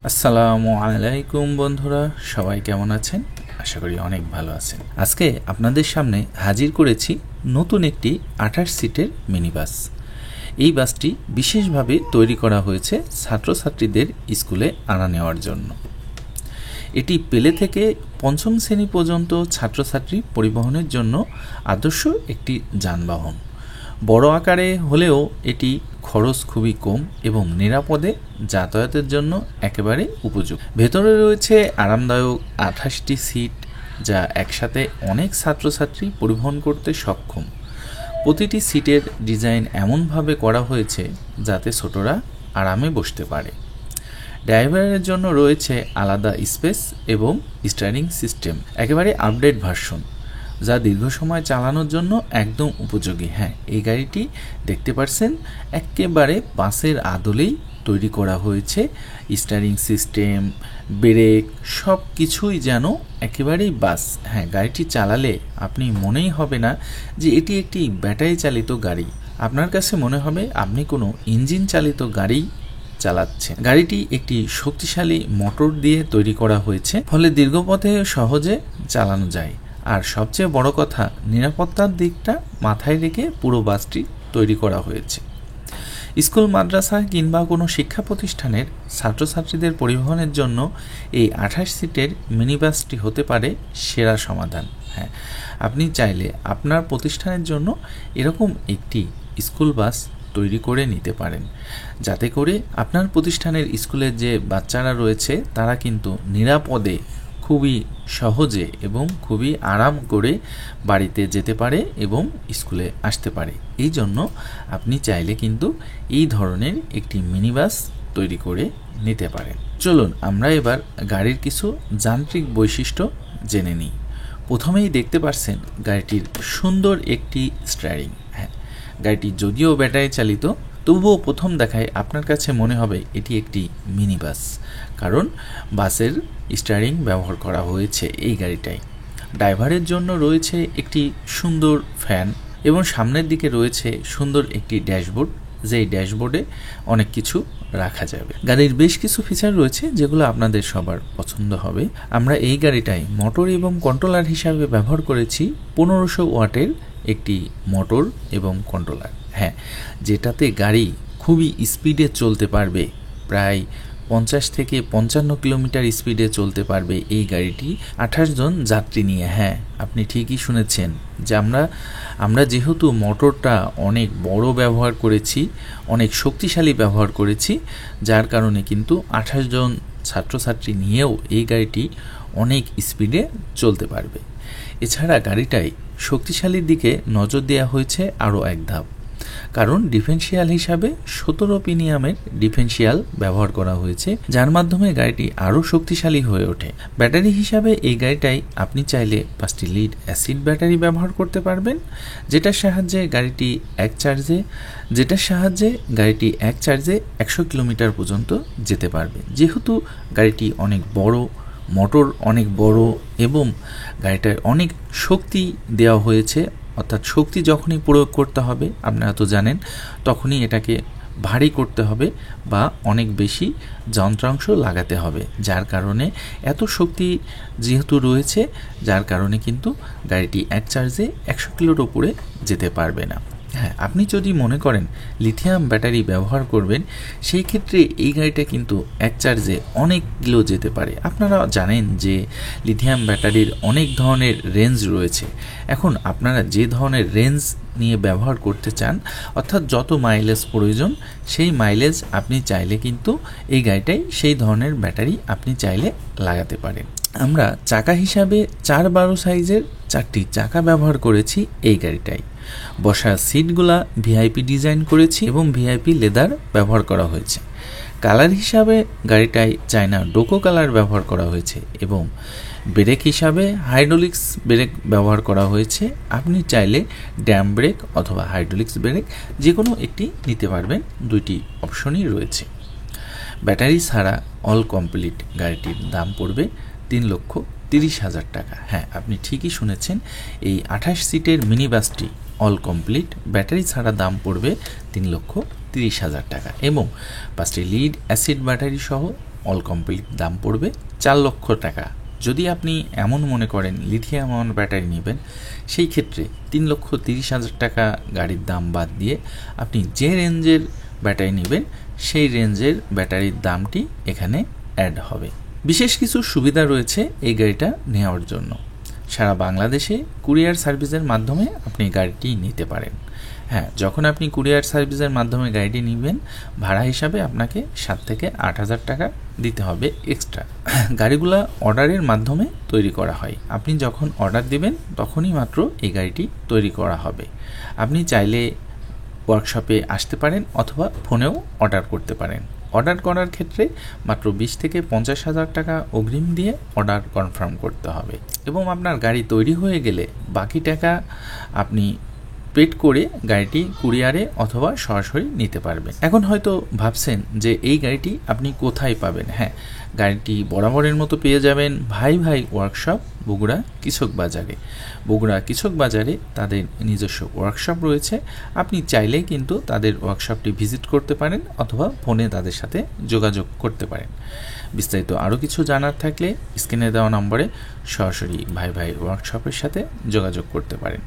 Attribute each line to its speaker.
Speaker 1: আসসালামু আলাইকুম বন্ধুরা, সবাই কেমন আছেন? আশা করি অনেক ভালো আছেন। আজকে আপনাদের সামনে হাজির করেছি নতুন একটি 28 সিটের মিনি বাস। এই বাসটি বিশেষভাবে তৈরি করা হয়েছে ছাত্রছাত্রীদের স্কুলে আনা নেওয়ার জন্য। এটি পেলে থেকে পঞ্চম শ্রেণী পর্যন্ত ছাত্রছাত্রী পরিবহনের জন্য আদর্শ একটি যানবাহন। বড় আকারে হলেও এটি খরচ খুবই কম এবং নিরাপদে যাতায়াতের জন্য একেবারে উপযুক্ত। ভেতরে রয়েছে আরামদায়ক 28টি সিট, যা একসাথে অনেক ছাত্রছাত্রী পরিবহন করতে সক্ষম। প্রতিটি সিটের ডিজাইন এমনভাবে করা হয়েছে যাতে ছোটরা আরামে বসতে পারে। ড্রাইভারের জন্য রয়েছে আলাদা স্পেস এবং স্টিয়ারিং সিস্টেম, একেবারে আপডেট ভার্সন, যা দীর্ঘ সময় চালানোর জন্য একদম উপযোগী। হ্যাঁ, এই গাড়িটি দেখতে পাচ্ছেন একেবারে বাসের আদলেই তৈরি করা হয়েছে। স্টিয়ারিং সিস্টেম, ব্রেক, সব কিছুই যেন একেবারেই বাস। হ্যাঁ, গাড়িটি চালালে আপনি মনেই হবে না যে এটি একটি ব্যাটারি চালিত গাড়ি। আপনার কাছে মনে হবে আপনি কোনো ইঞ্জিন চালিত গাড়ি চালাচ্ছেন। গাড়িটি একটি শক্তিশালী মোটর দিয়ে তৈরি করা হয়েছে, ফলে দীর্ঘ পথে সহজে চালানো যায়। আর সবচেয়ে বড় কথা, নিরাপত্তার দিকটা মাথায় রেখে পুরো বাসটি তৈরি করা হয়েছে। স্কুল, মাদ্রাসা কিংবা কোনো শিক্ষা প্রতিষ্ঠানের ছাত্রছাত্রীদের পরিবহনের জন্য এই 28 সিটের মিনি বাসটি হতে পারে সেরা সমাধান। হ্যাঁ, আপনি চাইলে আপনার প্রতিষ্ঠানের জন্য এরকম একটি স্কুল বাস তৈরি করে নিতে পারেন, যাতে করে আপনার প্রতিষ্ঠানের স্কুলের যে বাচ্চারা রয়েছে তারা কিন্তু নিরাপদে, খুবই সহজে এবং খুবই আরাম করে বাড়িতে যেতে পারে এবং স্কুলে আসতে পারে। এই জন্য আপনি চাইলে কিন্তু এই ধরনের একটি মিনি বাস তৈরি করে নিতে পারেন। চলুন আমরা এবার গাড়ির কিছু যান্ত্রিক বৈশিষ্ট্য জেনে নিই। প্রথমেই দেখতে পাচ্ছেন গাড়িটির সুন্দর একটি স্টিয়ারিং। হ্যাঁ, গাড়িটি যদিও ব্যাটারি চালিত, তবুও প্রথম দেখায় আপনার কাছে মনে হবে এটি একটি মিনি বাস, কারণ বাসের স্টিয়ারিং ব্যবহার করা হয়েছে এই গাড়িটায়। ড্রাইভারের জন্য রয়েছে একটি সুন্দর ফ্যান এবং সামনের দিকে রয়েছে সুন্দর একটি ড্যাশবোর্ড, যেই ড্যাশবোর্ডে অনেক কিছু রাখা যাবে। গাড়ির বেশ কিছু ফিচার রয়েছে যেগুলো আপনাদের সবার পছন্দ হবে। আমরা এই গাড়িটায় মোটর এবং কন্ট্রোলার হিসাবে ব্যবহার করেছি 1500 ওয়াটের একটি মোটর এবং কন্ট্রোলার। হ্যাঁ, যেটাতে গাড়ি খুবই স্পিডে চলতে পারবে, প্রায় 50 থেকে 55 কিলোমিটার স্পিডে চলতে পারবে এই গাড়িটি 28 জন যাত্রী নিয়ে। হ্যাঁ, আপনি ঠিকই শুনেছেন যে আমরা যেহেতু মোটরটা অনেক বড় ব্যবহার করেছি, অনেক শক্তিশালী ব্যবহার করেছি, যার কারণে কিন্তু 28 জন ছাত্রছাত্রী নিয়েও এই গাড়িটি অনেক স্পিডে চলতে পারবে। এছাড়া গাড়িটায় শক্তিশালীর দিকে নজর দেওয়া হয়েছে আরও এক ধাপ, কারণ ডিফেন্সিয়াল হিসাবে 17 পিনিয়ামের ডিফেন্সিয়াল ব্যবহার করা হয়েছে, যার মাধ্যমে গাড়িটি আরও শক্তিশালী হয়ে ওঠে। ব্যাটারি হিসাবে এই গাড়িটাই আপনি চাইলে 5টি লিড অ্যাসিড ব্যাটারি ব্যবহার করতে পারবেন, যেটার সাহায্যে গাড়িটি এক চার্জে 100 কিলোমিটার পর্যন্ত যেতে পারবে। যেহেতু গাড়িটি অনেক বড়, মোটর অনেক বড় এবং গাড়িটায় অনেক শক্তি দেওয়া হয়েছে, অর্থাৎ শক্তি যখনই প্রয়োগ করতে হবে, আপনারা তো জানেন, তখনই এটাকে ভারী করতে হবে বা অনেক বেশি যন্ত্রাংশ লাগাতে হবে, যার কারণে এত শক্তি যেহেতু রয়েছে, যার কারণে কিন্তু গাড়িটি এক চার্জে 100 কিলোর উপরে যেতে পারবে না। হ্যাঁ, আপনি যদি মনে করেন লিথিয়াম ব্যাটারি ব্যবহার করবেন, সেই ক্ষেত্রে এই গাড়িটা কিন্তু এক চার্জে অনেক কিলো যেতে পারে। আপনারা জানেন যে লিথিয়াম ব্যাটারির অনেক ধরনের রেঞ্জ রয়েছে। এখন আপনারা যে ধরনের রেঞ্জ নিয়ে ব্যবহার করতে চান, অর্থাৎ যত মাইলেজ প্রয়োজন সেই মাইলেজ আপনি চাইলে কিন্তু এই গাড়িটায় সেই ধরনের ব্যাটারি আপনি চাইলে লাগাতে পারেন। আমরা চাকা হিসাবে 4-12 সাইজের 4টি চাকা ব্যবহার করেছি এই গাড়িটায়। বসার সিটগুলা ভিআইপি ডিজাইন করেছি এবং ভিআইপি লেদার ব্যবহার করা হয়েছে। কালার হিসাবে গাড়িটায় চায়না ডোকো কালার ব্যবহার করা হয়েছে এবং ব্রেক হিসাবে হাইড্রোলিক্স ব্রেক ব্যবহার করা হয়েছে। আপনি চাইলে ড্যাম ব্রেক অথবা হাইড্রোলিক্স ব্রেক যে কোনো একটি নিতে পারবেন, 2টি অপশনই রয়েছে। ব্যাটারি ছাড়া অল কমপ্লিট গাড়িটির দাম পড়বে 3,30,000 টাকা। হ্যাঁ, আপনি ঠিকই শুনেছেন, এই 28 সিটের মিনি বাসটি অল কমপ্লিট ব্যাটারি ছাড়া দাম পড়বে 3,30,000 টাকা এবং 5টি লিড অ্যাসিড ব্যাটারি সহ অল কমপ্লিট দাম পড়বে 4 লক্ষ টাকা। যদি আপনি এমন মনে করেন লিথিয়াম আয়ন ব্যাটারি নেবেন, সেই ক্ষেত্রে 3,30,000 টাকা গাড়ির দাম বাদ দিয়ে আপনি যে রেঞ্জের ব্যাটারি নেবেন সেই রেঞ্জের ব্যাটারির দামটি এখানে অ্যাড হবে। বিশেষ কিছু সুবিধা রয়েছে এই গাড়িটা নেওয়ার জন্য। সারা বাংলাদেশে কুরিয়ার সার্ভিসের মাধ্যমে আপনি গাড়িটি নিতে পারেন। হ্যাঁ, যখন আপনি কুরিয়ার সার্ভিসের মাধ্যমে গাড়িটি নেবেন, ভাড়া হিসাবে আপনাকে 7 থেকে 8,000 টাকা দিতে হবে এক্সট্রা। গাড়িগুলো অর্ডারের মাধ্যমে তৈরি করা হয়। আপনি যখন অর্ডার দিবেন তখনই মাত্র এই গাড়িটি তৈরি করা হবে। আপনি চাইলে ওয়ার্কশপে আসতে পারেন অথবা ফোনেও অর্ডার করতে পারেন। অর্ডার করার ক্ষেত্রে মাত্র 20 থেকে 50,000 টাকা অগ্রিম দিয়ে অর্ডার কনফার্ম করতে হবে এবং আপনার গাড়ি তৈরি হয়ে গেলে বাকি টাকা আপনি পেড করে গাড়িটি কুরিয়ারে অথবা সরাসরি নিতে পারবেন। এখন হয়তো ভাবছেন যে এই গাড়িটি আপনি কোথায় পাবেন? হ্যাঁ, গাড়িটি বরাবরের মতো পেয়ে যাবেন ভাই ভাই ওয়ার্কশপ, বগুড়া কৃষক বাজারে। বগুড়া কৃষক বাজারে তাদের নিজস্ব ওয়ার্কশপ রয়েছে। আপনি চাইলেই কিন্তু তাদের ওয়ার্কশপটি ভিজিট করতে পারেন অথবা ফোনে তাদের সাথে যোগাযোগ করতে পারেন। বিস্তারিত আরও কিছু জানার থাকলে স্ক্রিনে দেওয়া নম্বরে সরাসরি ভাই ভাই ওয়ার্কশপের সাথে যোগাযোগ করতে পারেন।